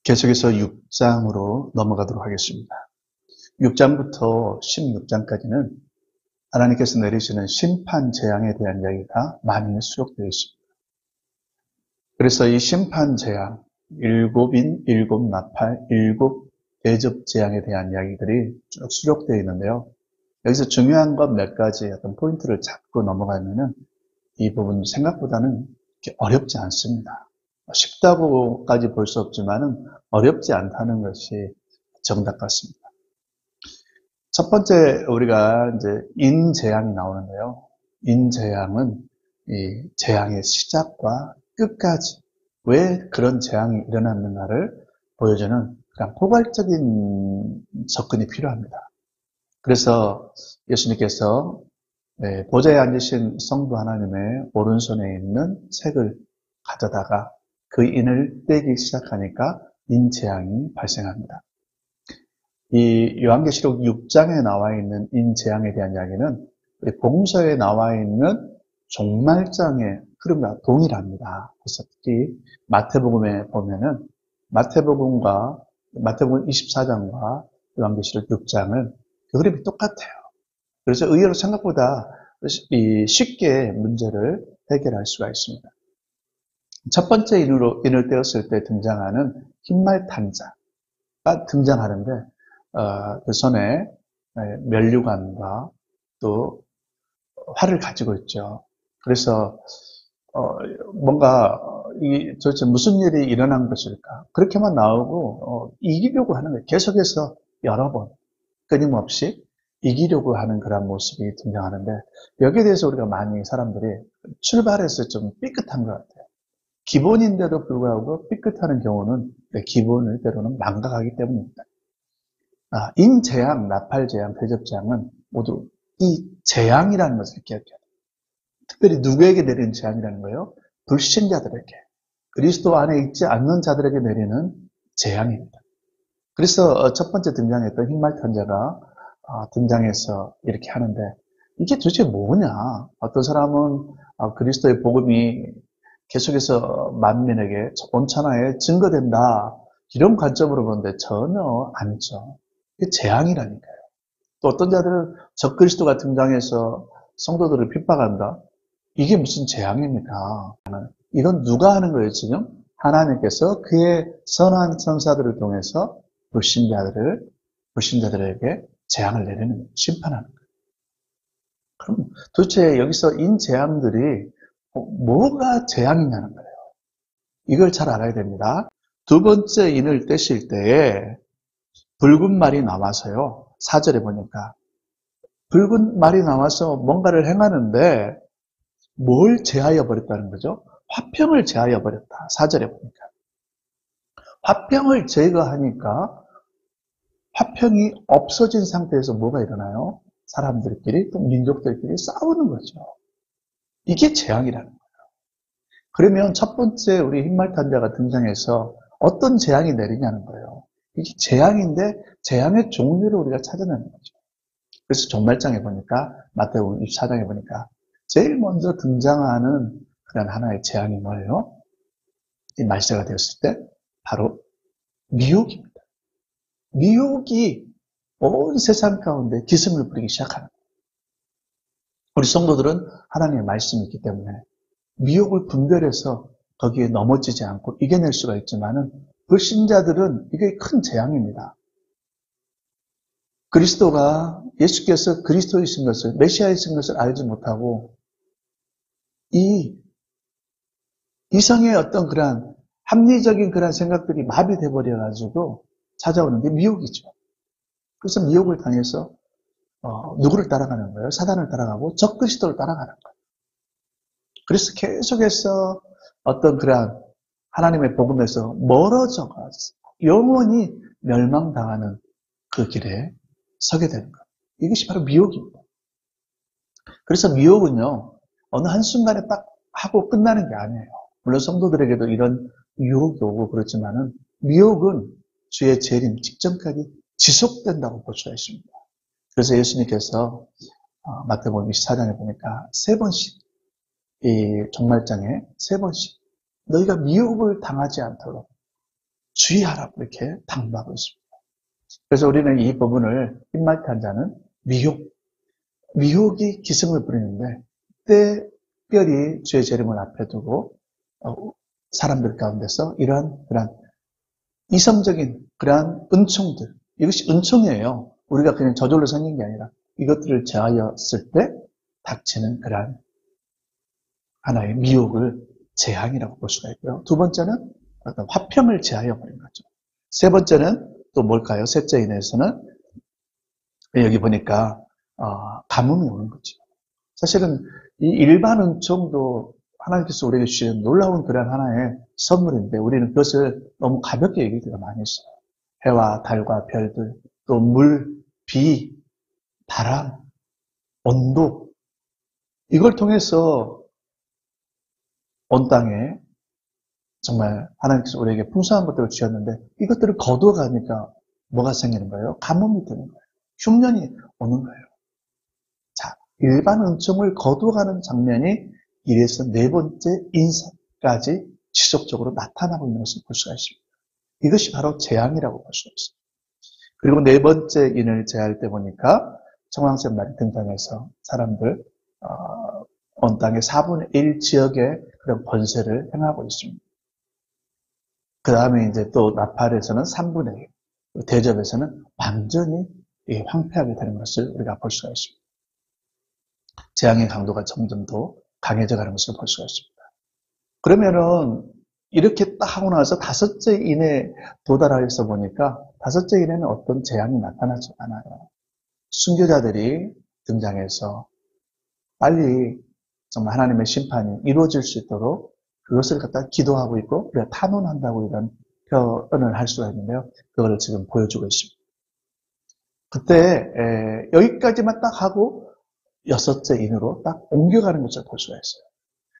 계속해서 6장으로 넘어가도록 하겠습니다. 6장부터 16장까지는 하나님께서 내리시는 심판 재앙에 대한 이야기가 많이 수록되어 있습니다. 그래서 이 심판 재앙, 일곱 나팔, 일곱 대접 재앙에 대한 이야기들이 쭉 수록되어 있는데요. 여기서 중요한 것 몇 가지 어떤 포인트를 잡고 넘어가면은 이 부분 생각보다는 어렵지 않습니다. 쉽다고까지 볼 수 없지만은 어렵지 않다는 것이 정답 같습니다. 첫 번째 우리가 이제 인재앙이 나오는데요. 인재앙은 이 재앙의 시작과 끝까지 왜 그런 재앙이 일어났는가를 보여주는 그런 포괄적인 접근이 필요합니다. 그래서 예수님께서 보좌에 앉으신 성부 하나님의 오른손에 있는 책을 가져다가 그 인을 떼기 시작하니까 인재앙이 발생합니다. 이 요한계시록 6장에 나와 있는 인재앙에 대한 이야기는 복음서에 나와 있는 종말장의 흐름과 동일합니다. 그래서 특히 마태복음에 보면은 마태복음 24장과 요한계시록 6장은 그 흐름이 똑같아요. 그래서 의외로 생각보다 쉽게 문제를 해결할 수가 있습니다. 첫 번째 인을 떼었을 때 등장하는 흰말탄자가 등장하는데 그 손에 면류관과 또 활을 가지고 있죠. 그래서 뭔가 도대체 무슨 일이 일어난 것일까? 그렇게만 나오고 이기려고 하는 거예요. 계속해서 여러 번 끊임없이 이기려고 하는 그런 모습이 등장하는데 여기에 대해서 우리가 많이 사람들이 출발해서 좀 삐끗한 것 같아요. 기본인데도 불구하고 삐끗하는 경우는 기본을 때로는 망각하기 때문입니다. 인재앙, 나팔재앙, 대접재앙은 모두 이 재앙이라는 것을 기억해야 돼요. 특별히 누구에게 내리는 재앙이라는 거예요? 불신자들에게, 그리스도 안에 있지 않는 자들에게 내리는 재앙입니다. 그래서 첫 번째 등장했던 흰말탄자가 등장해서 이렇게 하는데 이게 도대체 뭐냐? 어떤 사람은 그리스도의 복음이 계속해서 만민에게 온천하에 증거된다 이런 관점으로 보는데 전혀 아니죠. 이게 재앙이라니까요. 또 어떤 자들은 적그리스도가 등장해서 성도들을 핍박한다. 이게 무슨 재앙입니까? 이건 누가 하는 거예요, 지금? 하나님께서 그의 선한 천사들을 통해서 불신자들에게 재앙을 내리는, 심판하는 거예요. 그럼 도대체 여기서 인재앙들이 뭐가 재앙이냐는 거예요. 이걸 잘 알아야 됩니다. 두 번째 인을 떼실 때에 붉은 말이 나와서요. 4절에 보니까 붉은 말이 나와서 뭔가를 행하는데 뭘 제하여 버렸다는 거죠? 화평을 제하여 버렸다. 4절에 보니까. 화평을 제거하니까 화평이 없어진 상태에서 뭐가 일어나요? 사람들끼리 또 민족들끼리 싸우는 거죠. 이게 재앙이라는 거예요. 그러면 첫 번째 우리 흰말탄자가 등장해서 어떤 재앙이 내리냐는 거예요. 이게 재앙인데 재앙의 종류를 우리가 찾아내는 거죠. 그래서 종말장에 보니까 마태복음 24장에 보니까 제일 먼저 등장하는 그런 하나의 재앙이 뭐예요? 이 말세가 되었을 때 바로 미혹입니다. 미혹이 온 세상 가운데 기승을 부리기 시작하는 거예요. 우리 성도들은 하나님의 말씀이 있기 때문에 미혹을 분별해서 거기에 넘어지지 않고 이겨낼 수가 있지만은 불신자들은 이게 큰 재앙입니다. 그리스도가 예수께서 그리스도이신 것을 메시아이신 것을 알지 못하고 이 이성의 어떤 그런 합리적인 그런 생각들이 마비돼 버려 가지고 찾아오는 게 미혹이죠. 그래서 미혹을 당해서 누구를 따라가는 거예요? 사단을 따라가고 적그리스도를 따라가는 거예요. 그래서 계속해서 어떤 그런 하나님의 복음에서 멀어져 가서 영원히 멸망당하는 그 길에 서게 되는 거예요. 이것이 바로 미혹입니다. 그래서 미혹은요, 어느 한순간에 딱 하고 끝나는 게 아니에요. 물론 성도들에게도 이런 유혹이 오고 그렇지만은 미혹은 주의 재림 직전까지 지속된다고 볼 수가 있습니다. 그래서 예수님께서 마태복음 24장에 보니까 3번씩 이 종말장에 3번씩 너희가 미혹을 당하지 않도록 주의하라고 이렇게 당부하고 있습니다. 그래서 우리는 이 부분을 입막한 자는 미혹이 기승을 부리는데 특별히 주의 재림을 앞에 두고 사람들 가운데서 그러한 이성적인 그러한 은총들, 이것이 은총이에요. 우리가 그냥 저절로 생긴 게 아니라 이것들을 제하였을 때 닥치는 그러한 하나의 미혹을 재앙이라고 볼 수가 있고요. 두 번째는 어떤 화평을 제하여 버린 거죠. 세 번째는 또 뭘까요? 셋째 인에서는 여기 보니까 가뭄이 오는 거죠. 사실은 이 일반 은총도 하나님께서 우리에게 주신 놀라운 그런 하나의 선물인데 우리는 그것을 너무 가볍게 얘기를 많이 했어요. 해와 달과 별들, 또 물, 비, 바람, 온도 이걸 통해서 온 땅에 정말 하나님께서 우리에게 풍성한 것들을 주셨는데 이것들을 거두어가니까 뭐가 생기는 거예요? 가뭄이 드는 거예요. 흉년이 오는 거예요. 자, 일반 은총을 거두어가는 장면이 이래서 네 번째 인사까지 지속적으로 나타나고 있는 것을 볼 수가 있습니다. 이것이 바로 재앙이라고 볼 수가 있습니다. 그리고 네 번째 인을 제할 때 보니까 청황색 말이 등장해서 사람들 온 땅의 4분의 1 지역에 그런 권세를 행하고 있습니다. 그 다음에 이제 또 나팔에서는 3분의 1, 대접에서는 완전히 황폐하게 되는 것을 우리가 볼 수가 있습니다. 재앙의 강도가 점점 더 강해져가는 것을 볼 수가 있습니다. 그러면은 이렇게 딱 하고 나서 다섯째 인에 도달해서 보니까 다섯째 인에는 어떤 재앙이 나타나지 않아요. 순교자들이 등장해서 빨리 정말 하나님의 심판이 이루어질 수 있도록 그것을 갖다 기도하고 있고 우리가 탄원한다고 이런 표현을 할 수가 있는데요. 그걸 지금 보여주고 있습니다. 그때 여기까지만 딱 하고 여섯째 인으로 딱 옮겨가는 것을 볼 수가 있어요.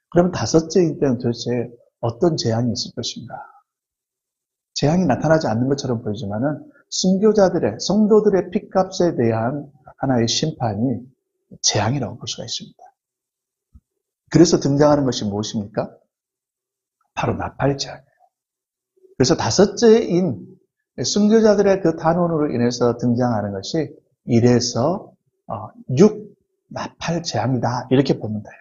그러면 다섯째 인 때는 도대체 어떤 재앙이 있을 것인가? 재앙이 나타나지 않는 것처럼 보이지만은 순교자들의 성도들의 핏값에 대한 하나의 심판이 재앙이라고 볼 수가 있습니다. 그래서 등장하는 것이 무엇입니까? 바로 나팔 재앙이에요. 그래서 다섯째 인 순교자들의 그 단원으로 인해서 등장하는 것이 1에서 6 나팔 재앙이다 이렇게 보면 돼요.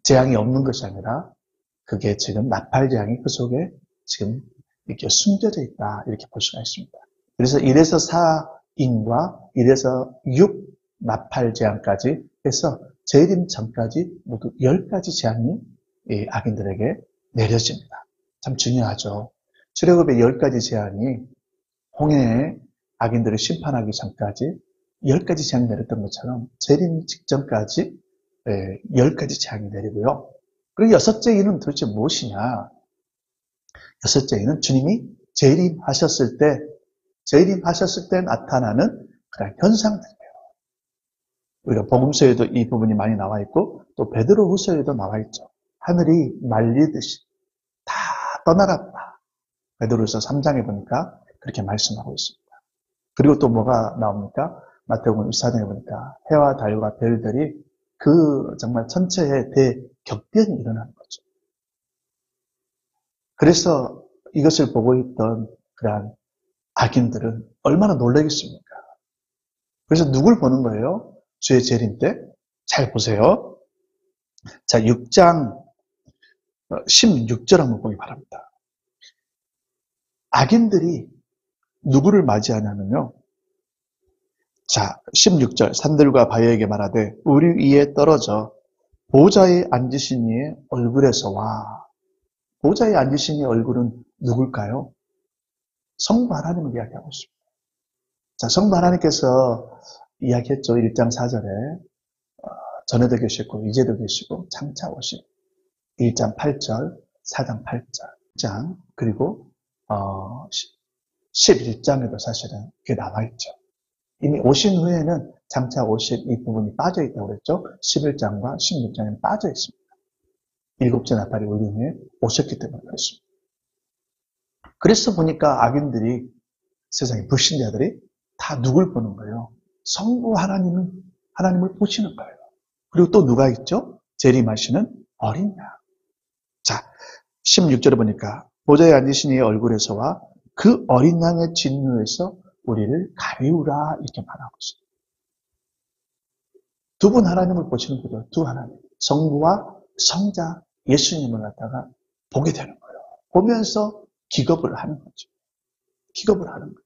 재앙이 없는 것이 아니라 그게 지금 나팔 재앙이 그 속에 지금 이렇게 숨겨져 있다 이렇게 볼 수가 있습니다. 그래서 1에서 4인과 1에서 6 나팔 재앙까지 해서 재림 전까지 모두 10가지 재앙이 이 악인들에게 내려집니다. 참 중요하죠. 출애굽의 10가지 재앙이 홍해에 악인들을 심판하기 전까지 10가지 재앙이 내렸던 것처럼 재림 직전까지 10가지 재앙이 내리고요. 그리고 여섯째 인은 도대체 무엇이냐? 여섯째 인은 주님이 재림하셨을 때 나타나는 그런 현상들이에요. 우리가 복음서에도 이 부분이 많이 나와 있고 또 베드로후서에도 나와 있죠. 하늘이 말리듯이 다 떠나갔다. 베드로후서 3장에 보니까 그렇게 말씀하고 있습니다. 그리고 또 뭐가 나옵니까? 마태복음 24장에 보니까 해와 달과 별들이 그 정말 천체의 대격변이 일어나는 거죠. 그래서 이것을 보고 있던 그러한 악인들은 얼마나 놀라겠습니까? 그래서 누굴 보는 거예요? 주의 재림 때? 잘 보세요. 자, 6장 16절 한번 보기 바랍니다. 악인들이 누구를 맞이하냐면요. 자, 16절 산들과 바위에게 말하되 우리 위에 떨어져 보좌에 앉으신 이의 얼굴에서 와. 보좌에 앉으신 이의 얼굴은 누굴까요? 성부 하나님을 이야기하고 있습니다. 자, 성부 하나님께서 이야기했죠. 1장 4절에 전에도 계시고 이제도 계시고 장차 오신 1장 8절, 4장 8장 그리고 11장에도 사실은 그게 나와 있죠. 이미 오신 후에는 장차 오실 이 부분이 빠져 있다고 그랬죠. 11장과 16장에는 빠져 있습니다. 7째 나팔이 울린 후에 오셨기 때문에 그렇습니다. 그래서 보니까 악인들이 세상의 불신자들이 다 누굴 보는 거예요? 성부 하나님을 보시는 거예요. 그리고 또 누가 있죠? 재림하시는 어린 양. 자, 16절에 보니까 보좌에 앉으신 이의 얼굴에서와 그 어린 양의 진노에서 우리를 가리우라 이렇게 말하고 있습니다. 두 분 하나님을 보시는 거죠. 두 하나님. 성부와 성자 예수님을 갖다가 보게 되는 거예요. 보면서 기겁을 하는 거죠. 기겁을 하는 거예요.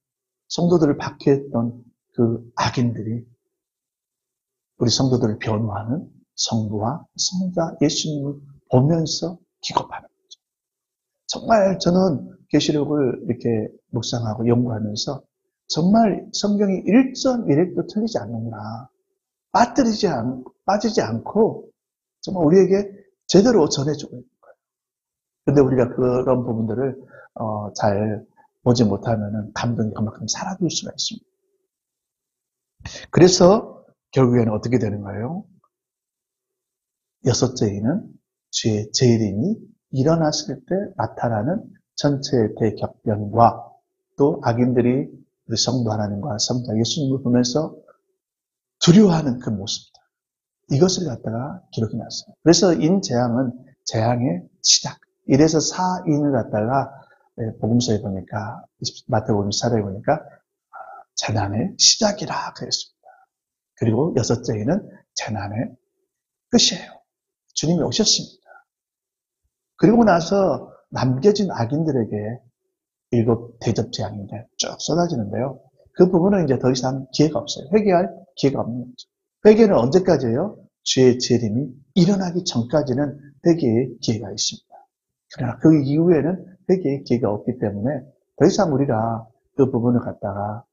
성도들을 박해했던 그 악인들이 우리 성도들을 변호하는 성부와 성자 예수님을 보면서 기겁하는 거죠. 정말 저는 계시록을 이렇게 묵상하고 연구하면서 정말 성경이 일점일획도 틀리지 않는구나. 빠지지 않고 정말 우리에게 제대로 전해주고 있는 거예요. 근데 우리가 그런 부분들을 잘 보지 못하면 감동이 그만큼 사라질 수가 있습니다. 그래서 결국에는 어떻게 되는 거예요? 여섯째에는 주의 재림이 일어났을 때 나타나는 전체의 대격변과 또 악인들이 우리 성도 하나님과 성자 예수님을 보면서 두려워하는 그 모습들. 이것을 갖다가 기록이 났어요. 그래서 인재앙은 재앙의 시작. 이래서 사인을 갖다가 복음서에 보니까 마태복음 24장에 보니까 재난의 시작이라 그랬습니다. 그리고 여섯째에는 재난의 끝이에요. 주님이 오셨습니다. 그리고 나서 남겨진 악인들에게 7 대접 재앙인데 쭉 쏟아지는데요. 그 부분은 이제 더 이상 기회가 없어요. 회개할 기회가 없는 거죠. 회개는 언제까지예요? 주의 재림이 일어나기 전까지는 회개의 기회가 있습니다. 그러나 그 이후에는 회개의 기회가 없기 때문에 더 이상 우리가 그 부분을 갖다가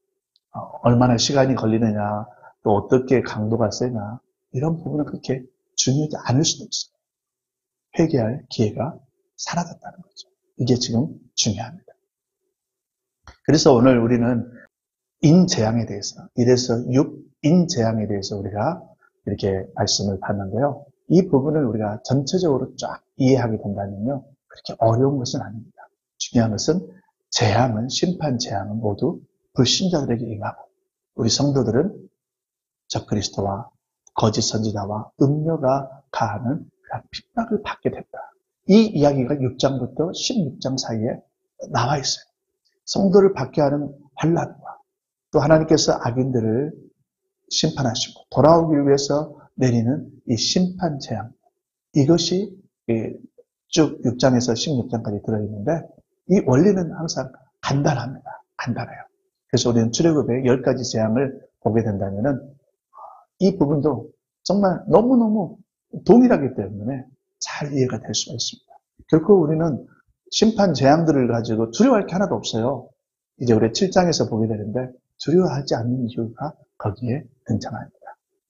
얼마나 시간이 걸리느냐, 또 어떻게 강도가 세냐, 이런 부분은 그렇게 중요하지 않을 수도 있어요. 회개할 기회가 사라졌다는 거죠. 이게 지금 중요합니다. 그래서 오늘 우리는 인재앙에 대해서, 1에서 6 인재앙에 대해서 우리가 이렇게 말씀을 봤는데요. 이 부분을 우리가 전체적으로 쫙 이해하게 된다면요. 그렇게 어려운 것은 아닙니다. 중요한 것은 재앙은, 심판 재앙은 모두 불신자들에게 임하고 우리 성도들은 적그리스도와 거짓 선지자와 음녀가 가하는 핍박을 받게 된다. 이 이야기가 6장부터 16장 사이에 나와 있어요. 성도를 받게 하는 환난과 또 하나님께서 악인들을 심판하시고 돌아오기 위해서 내리는 이 심판 재앙, 이것이 쭉 6장에서 16장까지 들어있는데 이 원리는 항상 간단합니다. 간단해요. 그래서 우리는 출애굽의 10가지 재앙을 보게 된다면 이 부분도 정말 너무너무 동일하기 때문에 잘 이해가 될 수가 있습니다. 결코 우리는 심판 재앙들을 가지고 두려워할 게 하나도 없어요. 이제 우리 7장에서 보게 되는데 두려워하지 않는 이유가 거기에 등장합니다.